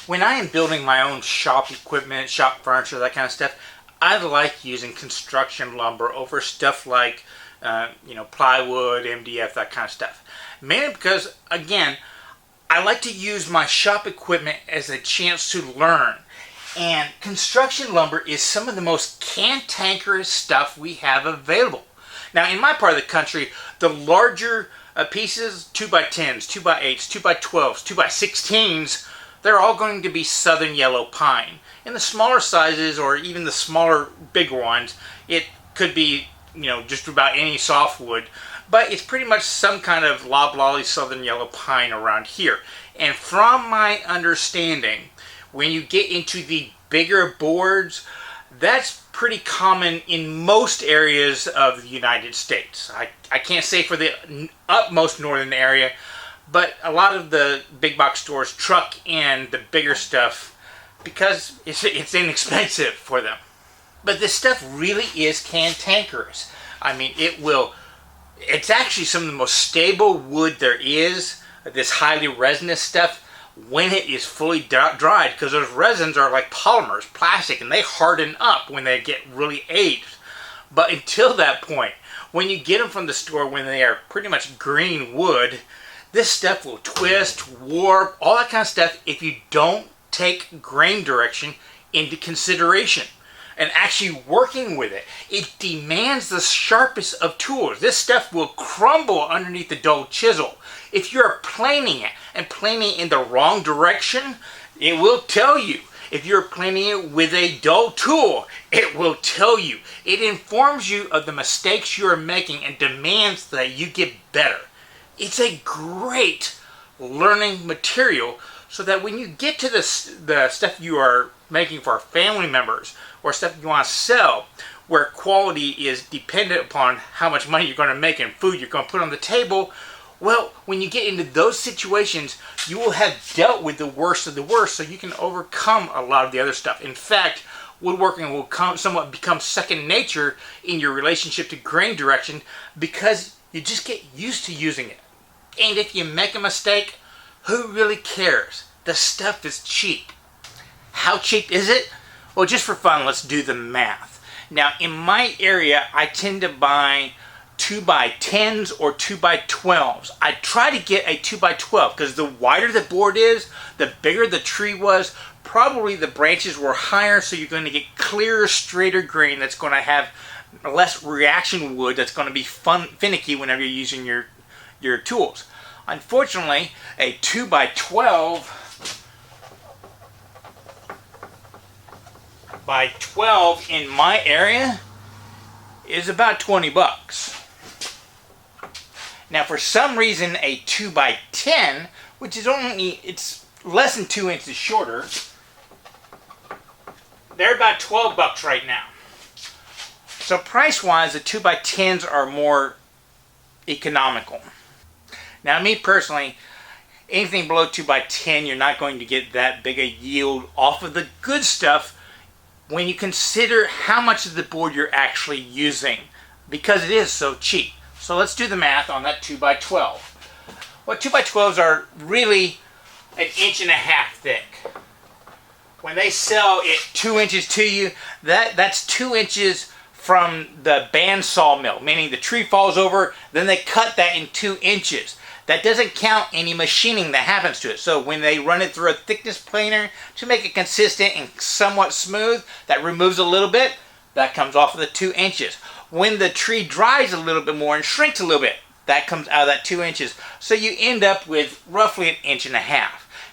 When I am building my own shop equipment, shop furniture, that kind of stuff, I like using construction lumber over stuff like, plywood, MDF, that kind of stuff. Mainly because, again, I like to use my shop equipment as a chance to learn. And construction lumber is some of the most cantankerous stuff we have available. Now, in my part of the country, the larger pieces, 2x10s, 2x8s, 2x12s, 2x16s, they're all going to be southern yellow pine. In the smaller sizes, or even the smaller, bigger ones, it could be, just about any softwood, but it's pretty much some kind of loblolly southern yellow pine around here. And from my understanding, when you get into the bigger boards, that's pretty common in most areas of the United States. I can't say for the utmost northern area, but a lot of the big box stores truck in the bigger stuff because it's inexpensive for them. But this stuff really is cantankerous. I mean, it's actually some of the most stable wood there is, this highly resinous stuff, when it is fully dried, because those resins are like polymers, plastic, and they harden up when they get really aged. But until that point, when you get them from the store when they are pretty much green wood, this stuff will twist, warp, all that kind of stuff if you don't take grain direction into consideration and actually working with it. It demands the sharpest of tools. This stuff will crumble underneath the dull chisel. If you're planing it and planing in the wrong direction, it will tell you. If you're planing it with a dull tool, it will tell you. It informs you of the mistakes you are making and demands that you get better. It's a great learning material so that when you get to the stuff you are making for family members or stuff you want to sell, where quality is dependent upon how much money you're going to make and food you're going to put on the table, well, when you get into those situations, you will have dealt with the worst of the worst, so you can overcome a lot of the other stuff. In fact, woodworking will somewhat become second nature in your relationship to grain direction because you just get used to using it. And if you make a mistake, who really cares? The stuff is cheap. How cheap is it? Well, just for fun, let's do the math. Now, in my area, I tend to buy 2x10s or 2x12s. I try to get a 2x12 because the wider the board is, the bigger the tree was, probably the branches were higher, so you're going to get clearer, straighter grain that's going to have less reaction wood that's going to be finicky whenever you're using your tools. Unfortunately, a 2x12 by 12 in my area is about 20 bucks. Now, for some reason, a 2x10, which is it's less than 2 inches shorter, they're about 12 bucks right now. So price-wise, the 2x10s are more economical. Now, me personally, anything below 2x10, you're not going to get that big a yield off of the good stuff when you consider how much of the board you're actually using, because it is so cheap. So let's do the math on that 2x12. Well, 2x12s are really 1.5 inches thick. When they sell it 2 inches to you, that's 2 inches from the bandsaw mill, meaning the tree falls over, then they cut that in 2 inches. That doesn't count any machining that happens to it. So when they run it through a thickness planer to make it consistent and somewhat smooth, that removes a little bit, that comes off of the 2 inches. When the tree dries a little bit more and shrinks a little bit, that comes out of that 2 inches. So you end up with roughly 1.5 inches.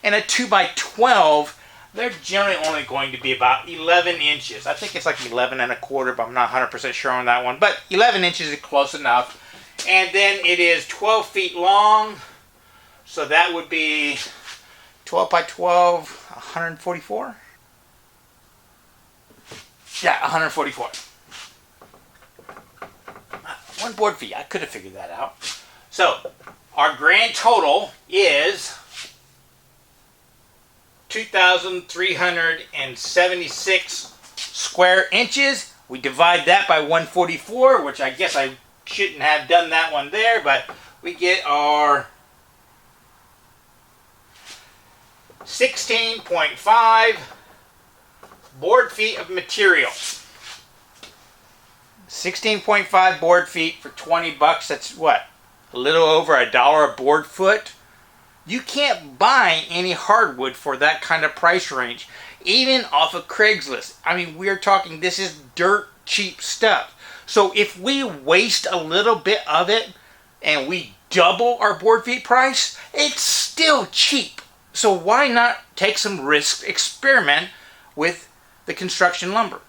And a 2x12, they're generally only going to be about 11 inches. I think it's like 11.25, but I'm not 100% sure on that one. But 11 inches is close enough. And then it is 12 feet long, so that would be 12 by 12, 144? Yeah, 144. One board feet, I could have figured that out. So, our grand total is 2,376 square inches. We divide that by 144, which I guess I shouldn't have done that one there, but we get our 16.5 board feet of material. 16.5 board feet for 20 bucks. That's what? A little over $1 a board foot. You can't buy any hardwood for that kind of price range, even off of Craigslist. I mean, we're talking, this is dirt cheap stuff. So if we waste a little bit of it and we double our board feet price, it's still cheap. So why not take some risk, experiment with the construction lumber?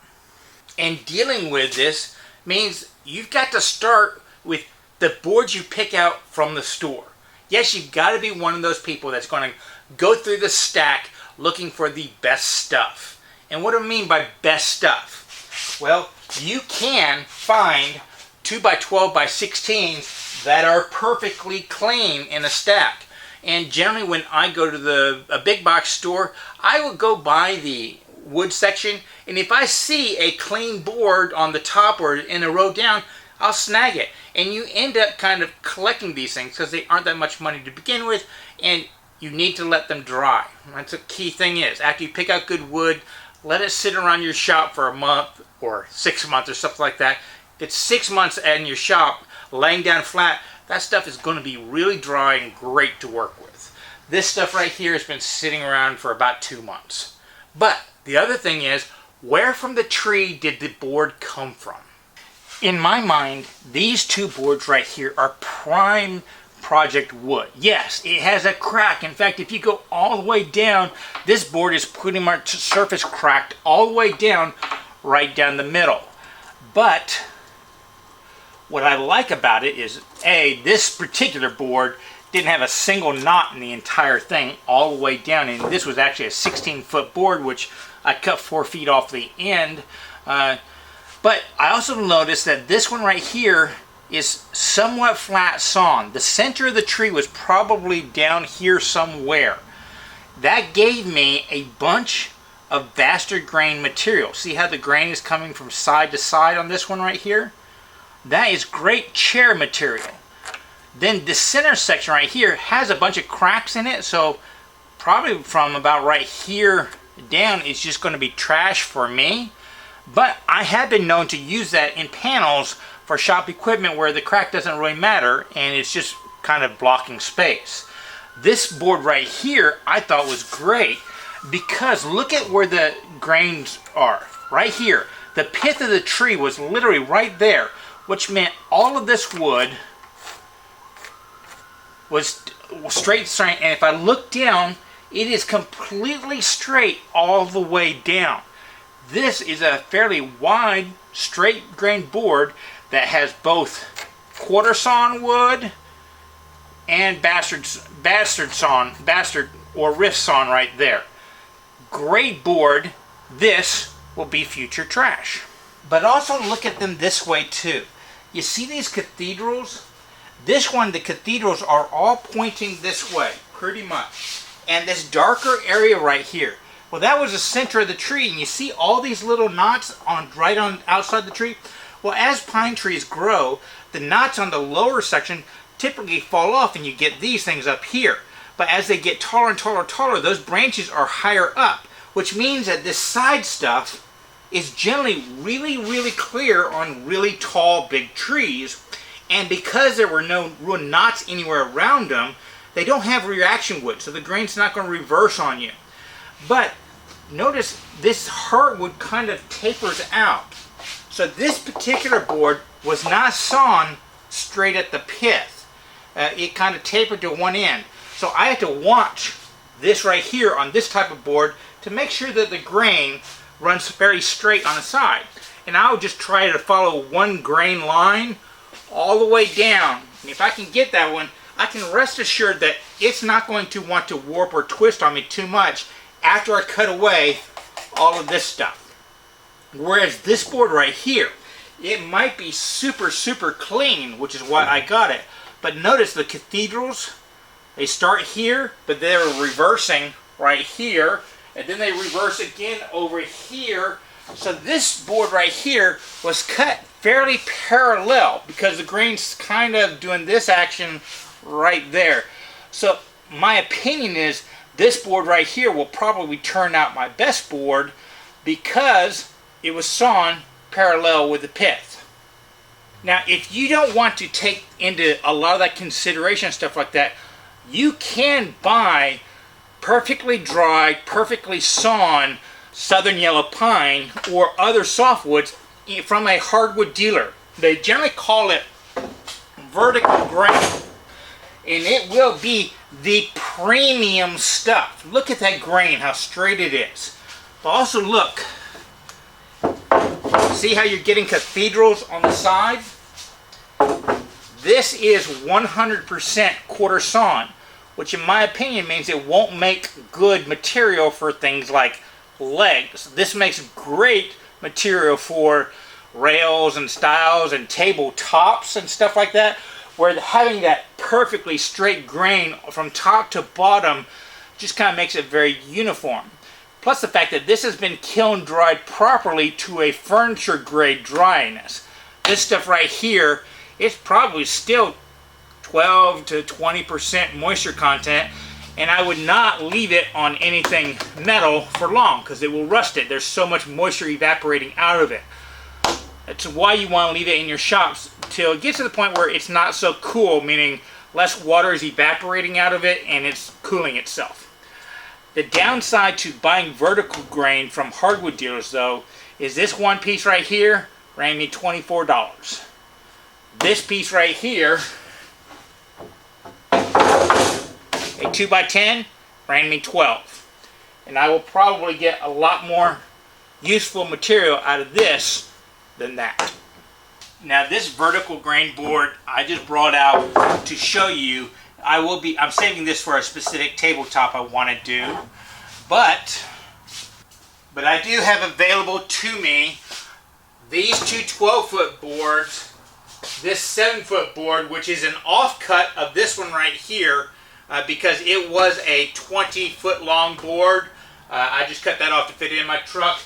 And dealing with this means you've got to start with the boards you pick out from the store. Yes, you've got to be one of those people that's going to go through the stack looking for the best stuff. And what do I mean by best stuff? Well, you can find 2x12x16s that are perfectly clean in a stack. And generally when I go to a big box store, I will go by the wood section, and if I see a clean board on the top or in a row down, I'll snag it. And you end up kind of collecting these things because they aren't that much money to begin with, and you need to let them dry. That's a key thing is, after you pick out good wood, let it sit around your shop for a month or 6 months or something like that. If it's 6 months in your shop, laying down flat, that stuff is going to be really dry and great to work with. This stuff right here has been sitting around for about 2 months. But the other thing is, where from the tree did the board come from? In my mind, these two boards right here are prime project wood. Yes, it has a crack. In fact, if you go all the way down, this board is pretty much surface cracked all the way down, right down the middle. But what I like about it is, A, this particular board didn't have a single knot in the entire thing all the way down, and this was actually a 16-foot board, which I cut 4 feet off the end. But I also noticed that this one right here is somewhat flat sawn. The center of the tree was probably down here somewhere. That gave me a bunch of bastard grain material. See how the grain is coming from side to side on this one right here? That is great chair material. Then the center section right here has a bunch of cracks in it, so probably from about right here down it's just going to be trash for me. But I have been known to use that in panels for shop equipment where the crack doesn't really matter and it's just kind of blocking space. This board right here I thought was great because look at where the grains are. Right here. The pith of the tree was literally right there, which meant all of this wood was straight, and if I look down, it is completely straight all the way down. This is a fairly wide, straight grain board that has both quarter sawn wood and bastard or rift sawn right there. Great board. This will be future trash. But also look at them this way too. You see these cathedrals? This one, the cathedrals are all pointing this way, pretty much. And this darker area right here, well, that was the center of the tree, and you see all these little knots right on outside the tree? Well, as pine trees grow, the knots on the lower section typically fall off, and you get these things up here. But as they get taller and taller and taller, those branches are higher up, which means that this side stuff is generally really, really clear on really tall, big trees. And because there were no real knots anywhere around them, they don't have reaction wood, so the grain's not going to reverse on you. But notice this hardwood kind of tapers out. So this particular board was not sawn straight at the pith. It kind of tapered to one end. So I had to watch this right here on this type of board to make sure that the grain runs very straight on the side. And I would just try to follow one grain line all the way down. And if I can get that one, I can rest assured that it's not going to want to warp or twist on me too much after I cut away all of this stuff. Whereas this board right here, it might be super, super clean, which is why I got it. But notice the cathedrals, they start here, but they're reversing right here, and then they reverse again over here. So this board right here was cut fairly parallel because the grain's kind of doing this action right there. So my opinion is This board right here will probably turn out my best board because it was sawn parallel with the pith. Now, if you don't want to take into a lot of that consideration, stuff like that, you can buy perfectly dry, perfectly sawn southern yellow pine or other softwoods from a hardwood dealer. They generally call it vertical grain, and it will be the premium stuff. Look at that grain, how straight it is. But also look, see how you're getting cathedrals on the side? This is 100% quarter sawn, which in my opinion means it won't make good material for things like legs. This makes great material for rails and stiles and tabletops and stuff like that, where having that perfectly straight grain from top to bottom just kind of makes it very uniform. Plus the fact that this has been kiln dried properly to a furniture grade dryness. This stuff right here, it's probably still 12 to 20% moisture content, and I would not leave it on anything metal for long because it will rust it. There's so much moisture evaporating out of it. That's why you want to leave it in your shops till it gets to the point where it's not so cool, meaning less water is evaporating out of it and it's cooling itself. The downside to buying vertical grain from hardwood dealers, though, is this one piece right here ran me $24. This piece right here, a 2x10, ran me $12. And I will probably get a lot more useful material out of this than that. Now this vertical grain board I just brought out to show you. I'm saving this for a specific tabletop I want to do, but I do have available to me these two 12-foot boards, this 7-foot board, which is an offcut of this one right here, because it was a 20-foot long board. I just cut that off to fit it in my truck.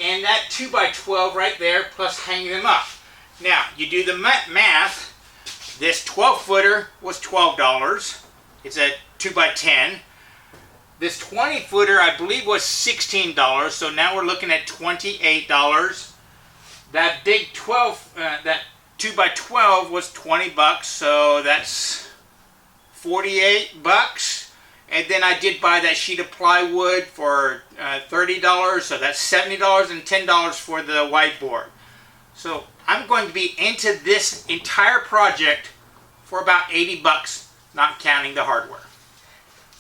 And that 2x12 right there, plus hanging them up. Now, you do the math. This 12-footer was $12. It's a 2x10. This 20-footer, I believe, was $16. So now we're looking at $28. That big 2x12 was 20 bucks. So that's 48 bucks. And then I did buy that sheet of plywood for $30, so that's $70 and $10 for the whiteboard. So I'm going to be into this entire project for about 80 bucks, not counting the hardware.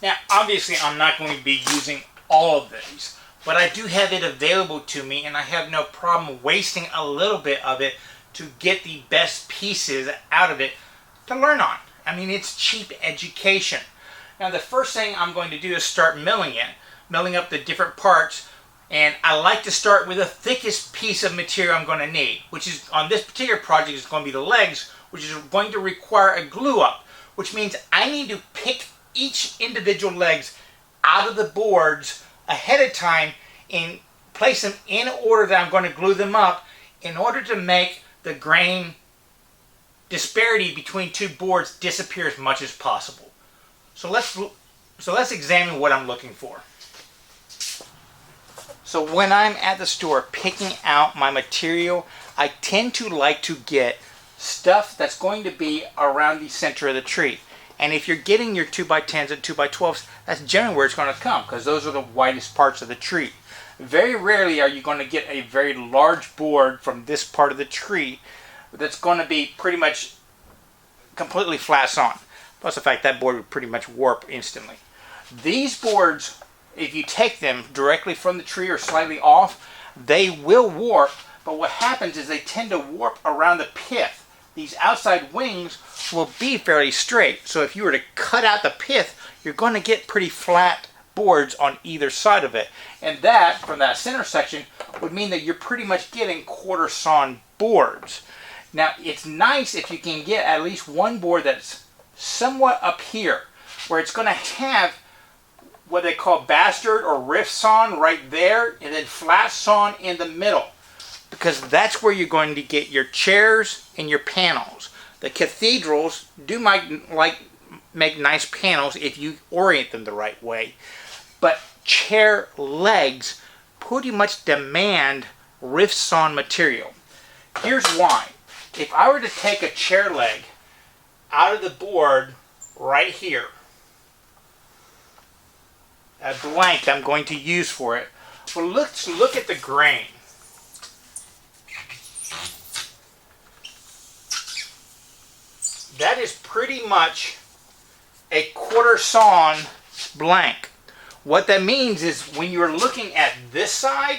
Now, obviously, I'm not going to be using all of these, but I do have it available to me, and I have no problem wasting a little bit of it to get the best pieces out of it to learn on. I mean, it's cheap education. Now the first thing I'm going to do is start milling it, milling up the different parts, and I like to start with the thickest piece of material I'm going to need, which is on this particular project is going to be the legs, which is going to require a glue up, which means I need to pick each individual legs out of the boards ahead of time and place them in order that I'm going to glue them up in order to make the grain disparity between two boards disappear as much as possible. So let's examine what I'm looking for. So when I'm at the store picking out my material, I tend to like to get stuff that's going to be around the center of the tree. And if you're getting your 2x10s and 2x12s, that's generally where it's going to come, because those are the widest parts of the tree. Very rarely are you going to get a very large board from this part of the tree that's going to be pretty much completely flat sawn. Plus the fact that board would pretty much warp instantly. These boards, if you take them directly from the tree or slightly off, they will warp, but what happens is they tend to warp around the pith. These outside wings will be fairly straight, so if you were to cut out the pith, you're going to get pretty flat boards on either side of it. And that, from that center section, would mean that you're pretty much getting quarter sawn boards. Now, it's nice if you can get at least one board that's somewhat up here, where it's going to have what they call bastard or rift sawn right there, and then flat sawn in the middle, because that's where you're going to get your chairs and your panels. The cathedrals do make nice panels if you orient them the right way. but chair legs pretty much demand rift sawn material. Here's why. If I were to take a chair leg out of the board right here, a blank I'm going to use for it, well, let's look at the grain. That is pretty much a quarter sawn blank. What that means is when you're looking at this side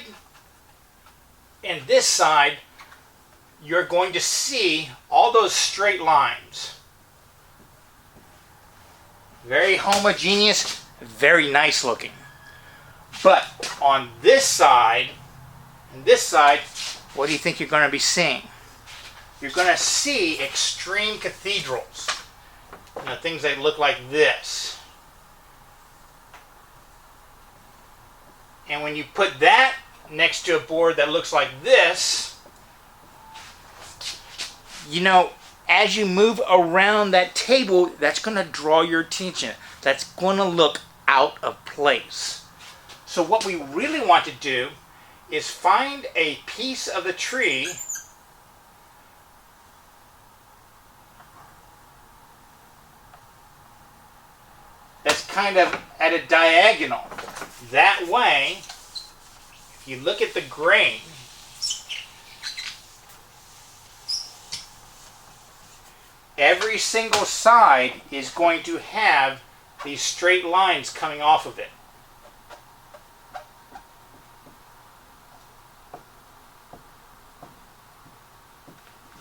and this side, you're going to see all those straight lines. Very homogeneous, very nice looking. But on this side and this side, what do you think you're going to be seeing? You're going to see extreme cathedrals. You know, things that look like this. And when you put that next to a board that looks like this, you know, as you move around that table, that's going to draw your attention. That's going to look out of place. So what we really want to do is find a piece of the tree that's kind of at a diagonal. That way, if you look at the grain, every single side is going to have these straight lines coming off of it.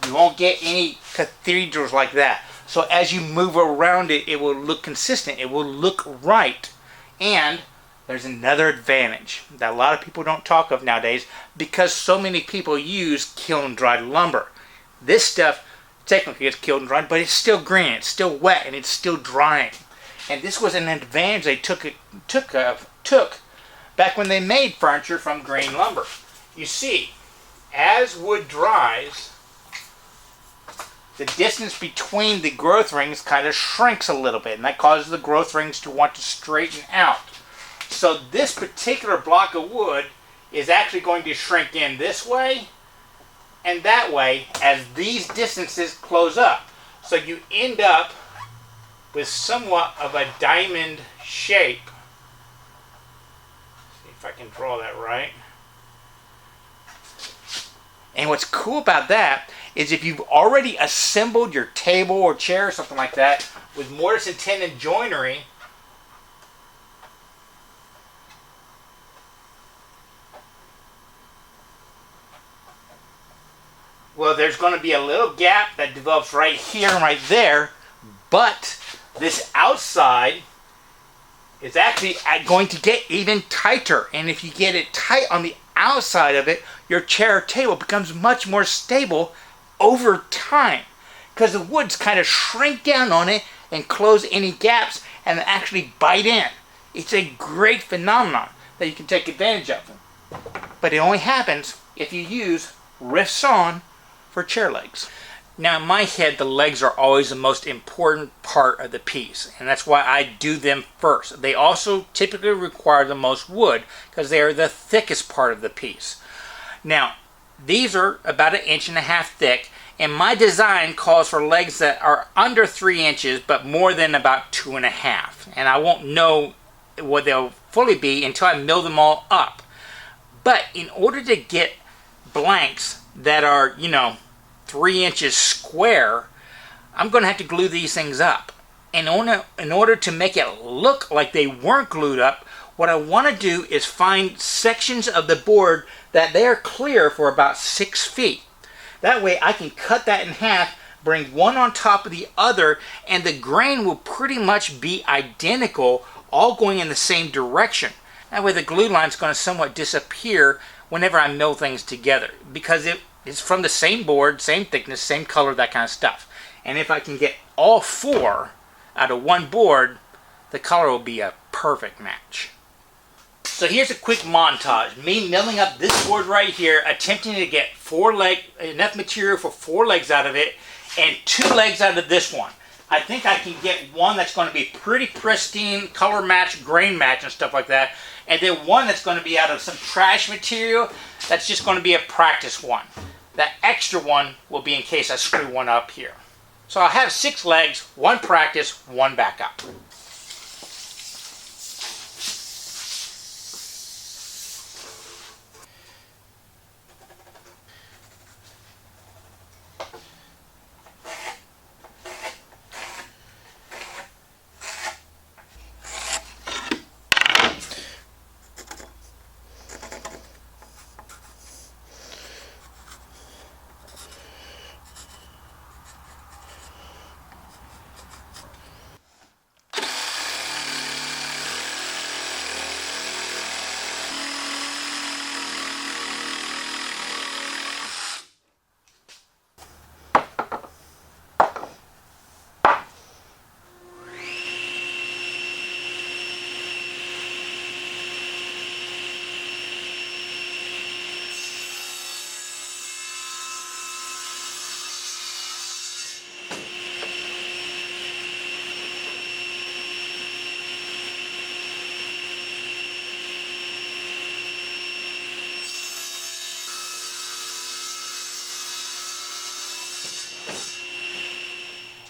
You won't get any cathedrals like that. So as you move around it, it will look consistent. It will look right. And there's another advantage that a lot of people don't talk of nowadays because so many people use kiln-dried lumber. This stuff technically is kiln-dried, but it's still green, it's still wet, and it's still drying. And this was an advantage they took back when they made furniture from grain lumber. You see, as wood dries, the distance between the growth rings kind of shrinks a little bit, and that causes the growth rings to want to straighten out. So this particular block of wood is actually going to shrink in this way and that way as these distances close up. So you end up with somewhat of a diamond shape. See if I can draw that right. And what's cool about that is if you've already assembled your table or chair or something like that with mortise and tenon joinery, well, there's going to be a little gap that develops right here and right there, but this outside is actually going to get even tighter. And if you get it tight on the outside of it, your chair or table becomes much more stable over time because the woods kind of shrink down on it and close any gaps and actually bite in. It's a great phenomenon that you can take advantage of. But it only happens if you use rift sawn for chair legs. Now in my head, the legs are always the most important part of the piece, and that's why I do them first. They also typically require the most wood because they are the thickest part of the piece. Now these are about 1.5 inches thick, and my design calls for legs that are under 3 inches but more than about 2.5, and I won't know what they'll fully be until I mill them all up. But in order to get blanks that are, 3 inches square, I'm going to have to glue these things up. And in order to make it look like they weren't glued up, what I want to do is find sections of the board that they are clear for about 6 feet. That way I can cut that in half, bring one on top of the other, and the grain will pretty much be identical, all going in the same direction. That way the glue line is going to somewhat disappear whenever I mill things together, because it's from the same board, same thickness, same color, that kind of stuff. And if I can get all 4 out of one board, the color will be a perfect match. So here's a quick montage. Me milling up this board right here, attempting to get enough material for 4 legs out of it, and 2 legs out of this one. I think I can get one that's going to be pretty pristine, color match, grain match, and stuff like that. And then one that's going to be out of some trash material that's just going to be a practice one. That extra one will be in case I screw one up here. So I'll have 6 legs, 1 practice, 1 backup.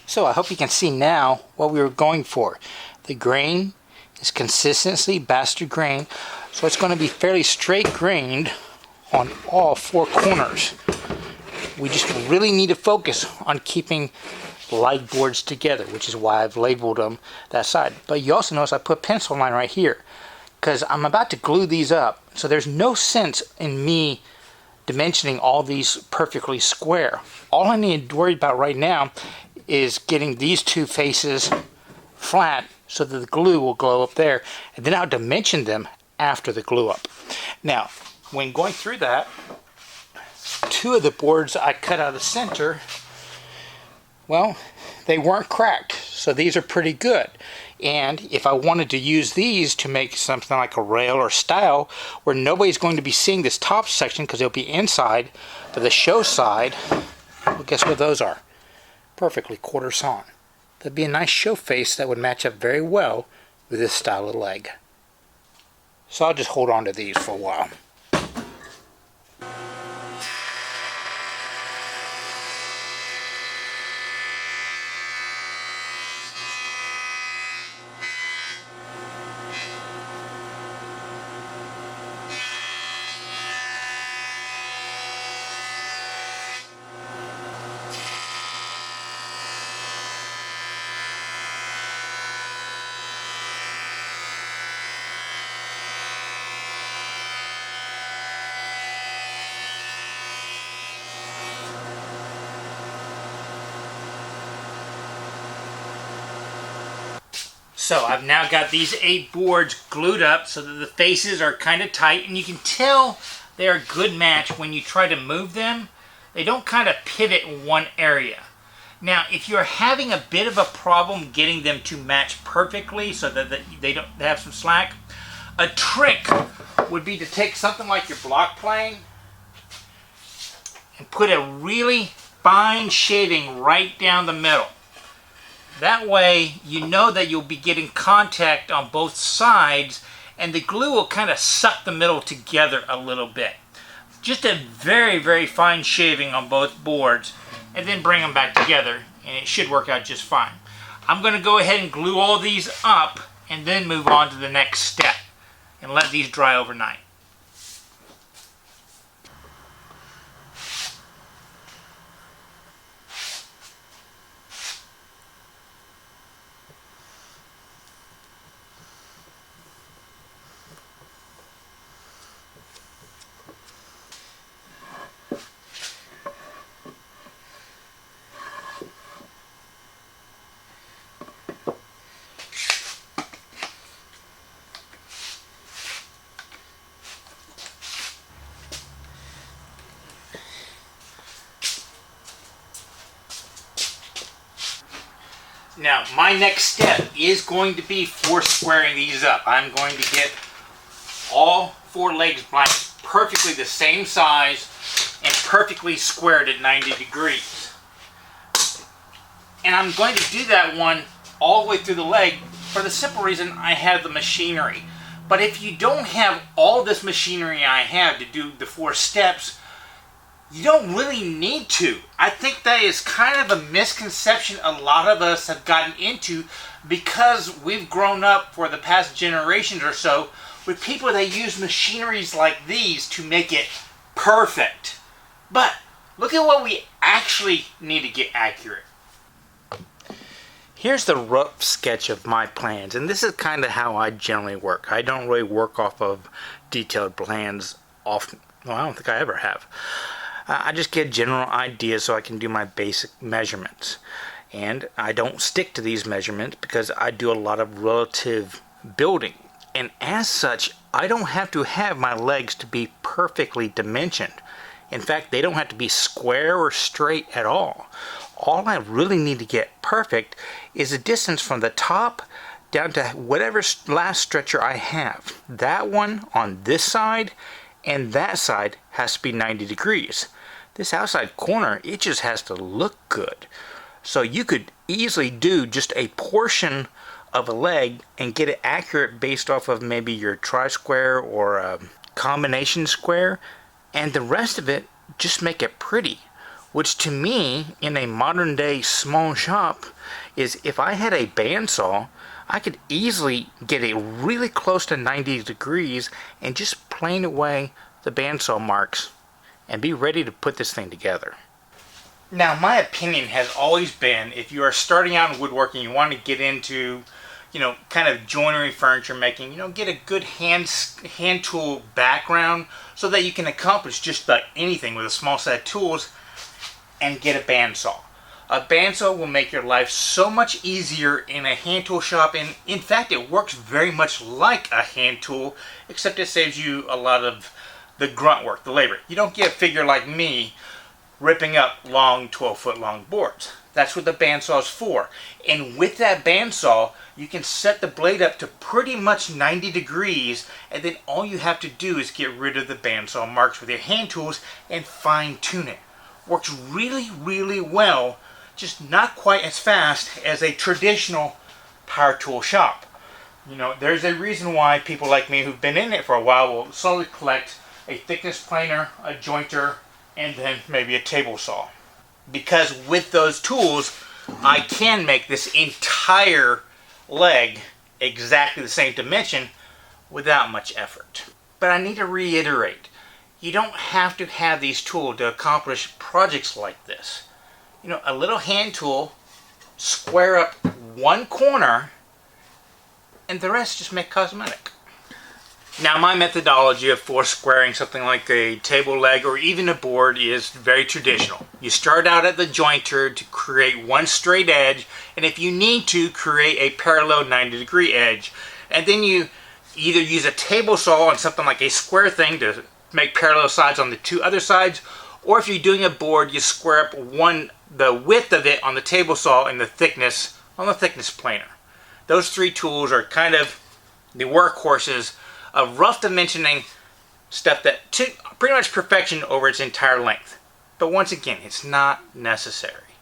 So I hope you can see now what we were going for. The grain is consistently bastard grain, so it's going to be fairly straight grained on all 4 corners. We just really need to focus on keeping leg boards together, which is why I've labeled them that side. But you also notice I put pencil line right here because I'm about to glue these up, so there's no sense in me dimensioning all these perfectly square. All I need to worry about right now is getting these 2 faces flat so that the glue will go up there, and then I'll dimension them after the glue up. Now, when going through that, 2 of the boards I cut out of the center, well, they weren't cracked, so these are pretty good. And if I wanted to use these to make something like a rail or stile where nobody's going to be seeing this top section because they'll be inside, but the show side, well, guess what those are? Perfectly quarter sawn. That'd be a nice show face that would match up very well with this style of leg. So I'll just hold on to these for a while. So I've now got these 8 boards glued up so that the faces are kind of tight, and you can tell they're a good match when you try to move them. They don't kind of pivot in one area. Now, if you're having a bit of a problem getting them to match perfectly so that they have some slack, a trick would be to take something like your block plane and put a really fine shaving right down the middle. That way you know that you'll be getting contact on both sides, and the glue will kind of suck the middle together a little bit. Just a very, very fine shaving on both boards, and then bring them back together, and it should work out just fine. I'm going to go ahead and glue all these up and then move on to the next step and let these dry overnight. Now, my next step is going to be for squaring these up. I'm going to get all 4 legs blanks perfectly the same size and perfectly squared at 90 degrees. And I'm going to do that one all the way through the leg for the simple reason I have the machinery. But if you don't have all this machinery I have to do the 4 steps, you don't really need to. I think that is kind of a misconception a lot of us have gotten into because we've grown up for the past generations or so with people that use machineries like these to make it perfect. But look at what we actually need to get accurate. Here's the rough sketch of my plans, and this is kind of how I generally work. I don't really work off of detailed plans often. Well, I don't think I ever have. I just get general ideas so I can do my basic measurements. And I don't stick to these measurements because I do a lot of relative building. And as such, I don't have to have my legs to be perfectly dimensioned. In fact, they don't have to be square or straight at all. All I really need to get perfect is the distance from the top down to whatever last stretcher I have. That one on this side and that side has to be 90 degrees. This outside corner, it just has to look good. So you could easily do just a portion of a leg and get it accurate based off of maybe your tri-square or a combination square, and the rest of it just make it pretty. Which to me, in a modern day small shop, is if I had a bandsaw, I could easily get it really close to 90 degrees and just plane away the bandsaw marks and be ready to put this thing together. Now, my opinion has always been, if you are starting out in woodworking, you want to get into, kind of joinery furniture making, get a good hand tool background so that you can accomplish just about anything with a small set of tools, and get a bandsaw. A bandsaw will make your life so much easier in a hand tool shop, and in fact it works very much like a hand tool, except it saves you a lot of the grunt work, the labor. You don't get a figure like me ripping up long 12-foot long boards. That's what the bandsaw is for. And with that bandsaw, you can set the blade up to pretty much 90 degrees, and then all you have to do is get rid of the bandsaw marks with your hand tools and fine tune it. Works really, really well, just not quite as fast as a traditional power tool shop. There's a reason why people like me who've been in it for a while will slowly collect a thickness planer, a jointer, and then maybe a table saw. Because with those tools, I can make this entire leg exactly the same dimension without much effort. But I need to reiterate, you don't have to have these tools to accomplish projects like this. A little hand tool, square up one corner, and the rest just make cosmetic. Now, my methodology for squaring something like a table leg or even a board is very traditional. You start out at the jointer to create one straight edge, and if you need to, create a parallel 90-degree edge. And then you either use a table saw on something like a square thing to make parallel sides on the 2 other sides, or if you're doing a board, you square up the width of it on the table saw and the thickness on the thickness planer. Those 3 tools are kind of the workhorses of rough dimensioning stuff that to pretty much perfection over its entire length. But once again, it's not necessary.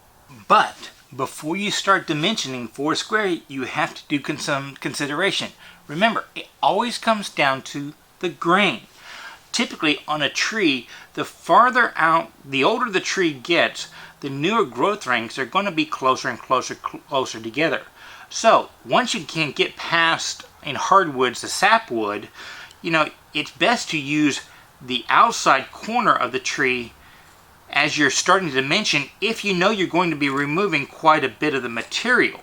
But before you start dimensioning 4 square, you have to do some consideration. Remember, it always comes down to the grain. Typically on a tree, the farther out, the older the tree gets, the newer growth rings are going to be closer and closer together. So once you can get past, in hardwoods, the sapwood, it's best to use the outside corner of the tree as you're starting to dimension if you know you're going to be removing quite a bit of the material.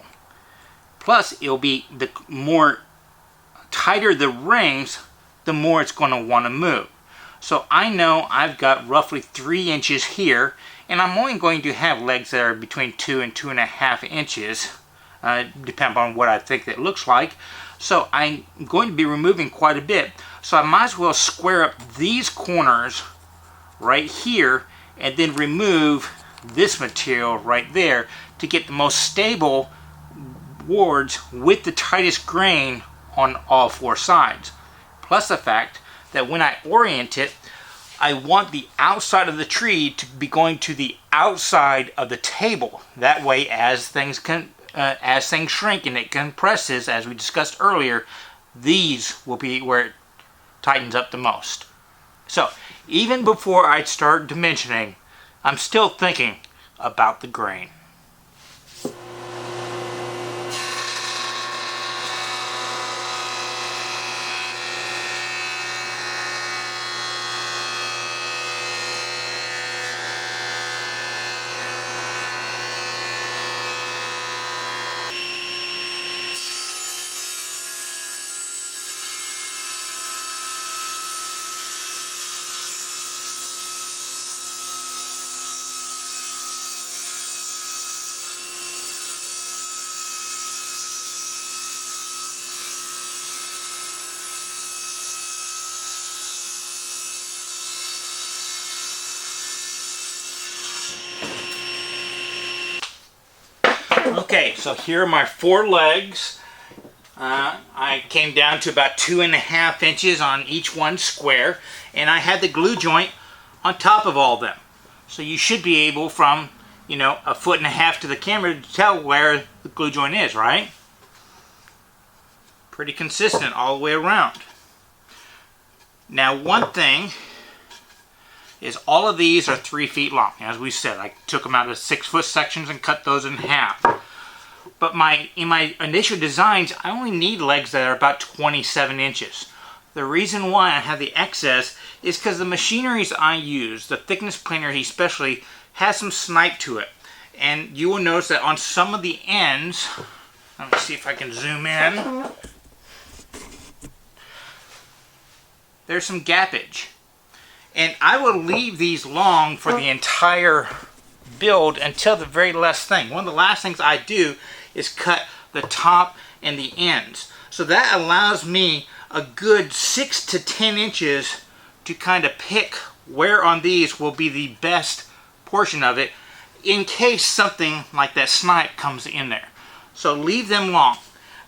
Plus, it'll be the more tighter the rings, the more it's going to want to move. So I know I've got roughly 3 inches here, and I'm only going to have legs that are between 2 and 2.5 inches, depending on what I think it looks like. So I'm going to be removing quite a bit. So I might as well square up these corners right here and then remove this material right there to get the most stable boards with the tightest grain on all 4 sides. Plus the fact that when I orient it, I want the outside of the tree to be going to the outside of the table. That way, as things shrink and it compresses, as we discussed earlier, these will be where it tightens up the most. So, even before I start dimensioning, I'm still thinking about the grain. Okay, so here are my 4 legs. I came down to about 2.5 inches on each one square, and I had the glue joint on top of all of them. So you should be able, from 1.5 feet to the camera, to tell where the glue joint is, right? Pretty consistent all the way around. Now, one thing is all of these are 3 feet long. As we said, I took them out of 6-foot sections and cut those in half. But in my initial designs, I only need legs that are about 27 inches. The reason why I have the excess is because the machineries I use, the thickness planer especially, has some snipe to it. And you will notice that on some of the ends, let me see if I can zoom in, there's some gappage. And I will leave these long for the entire build until the very last thing. One of the last things I do is cut the top and the ends. So that allows me a good 6 to 10 inches to kind of pick where on these will be the best portion of it in case something like that snipe comes in there. So leave them long.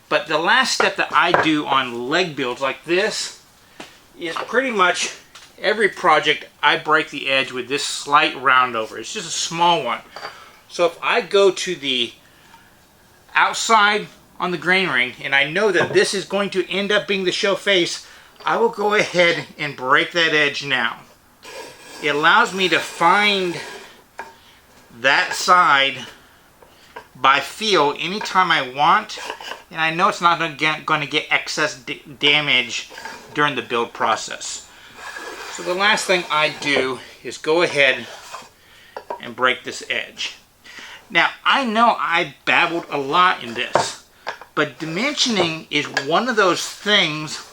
But the last step that I do on leg builds like this is pretty much every project I break the edge with this slight round over. It's just a small one. So if I go to the outside on the grain ring and I know that this is going to end up being the show face, I will go ahead and break that edge now. It allows me to find that side by feel anytime I want, and I know it's not going to get excess damage during the build process. So the last thing I do is go ahead and break this edge. Now, I know I babbled a lot in this, but dimensioning is one of those things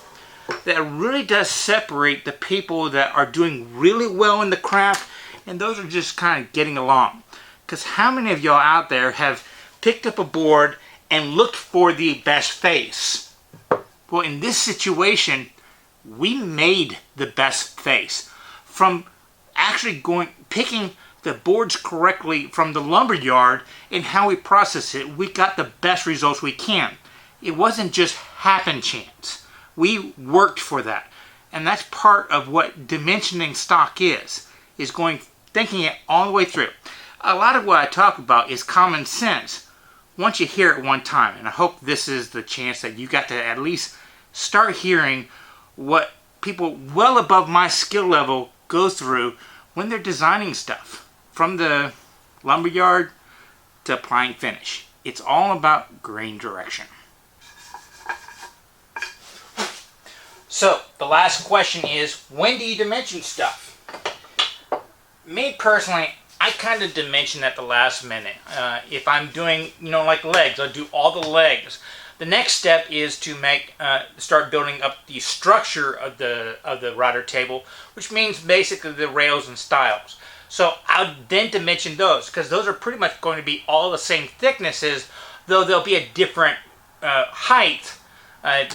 that really does separate the people that are doing really well in the craft and those are just kind of getting along. Because how many of y'all out there have picked up a board and looked for the best face? Well, in this situation, we made the best face. From actually picking the boards correctly from the lumber yard and how we process it, we got the best results we can. It wasn't just happen chance. We worked for that. And that's part of what dimensioning stock is thinking it all the way through. A lot of what I talk about is common sense once you hear it one time. And I hope this is the chance that you got to at least start hearing what people well above my skill level go through when they're designing stuff. From the lumberyard to applying finish. It's all about grain direction. So, the last question is, when do you dimension stuff? Me personally, I kind of dimension at the last minute. If I'm doing, like legs, I'll do all the legs. The next step is to start building up the structure of the rider table, which means basically the rails and stiles. So I'll then dimension those, because those are pretty much going to be all the same thicknesses, though they'll be a different height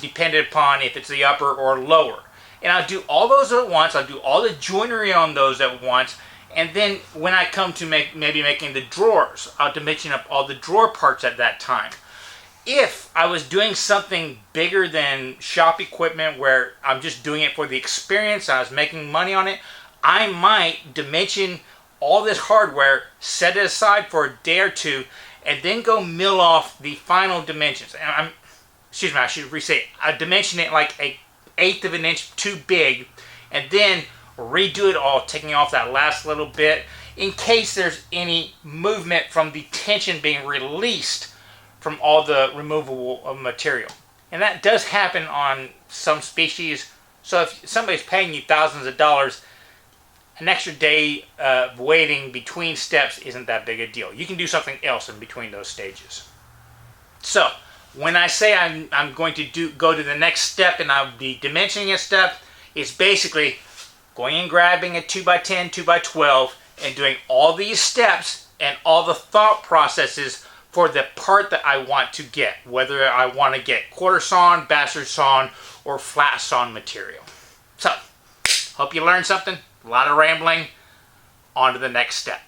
dependent upon if it's the upper or lower. And I'll do all those at once. I'll do all the joinery on those at once. And then when I come to maybe making the drawers, I'll dimension up all the drawer parts at that time. If I was doing something bigger than shop equipment where I'm just doing it for the experience, I was making money on it, I might dimension all this hardware, set it aside for a day or two, and then go mill off the final dimensions. And I should restate. I dimension it like an eighth of an inch too big, and then redo it all, taking off that last little bit in case there's any movement from the tension being released from all the removable material. And that does happen on some species. So if somebody's paying you thousands of dollars, an extra day of waiting between steps isn't that big a deal. You can do something else in between those stages. So when I say I'm going to go to the next step and I'll be dimensioning a step, it's basically going and grabbing a 2x10, 2x12 and doing all these steps and all the thought processes for the part that I want to get, whether I want to get quarter sawn, bastard sawn, or flat sawn material. So, hope you learned something. A lot of rambling. On to the next step.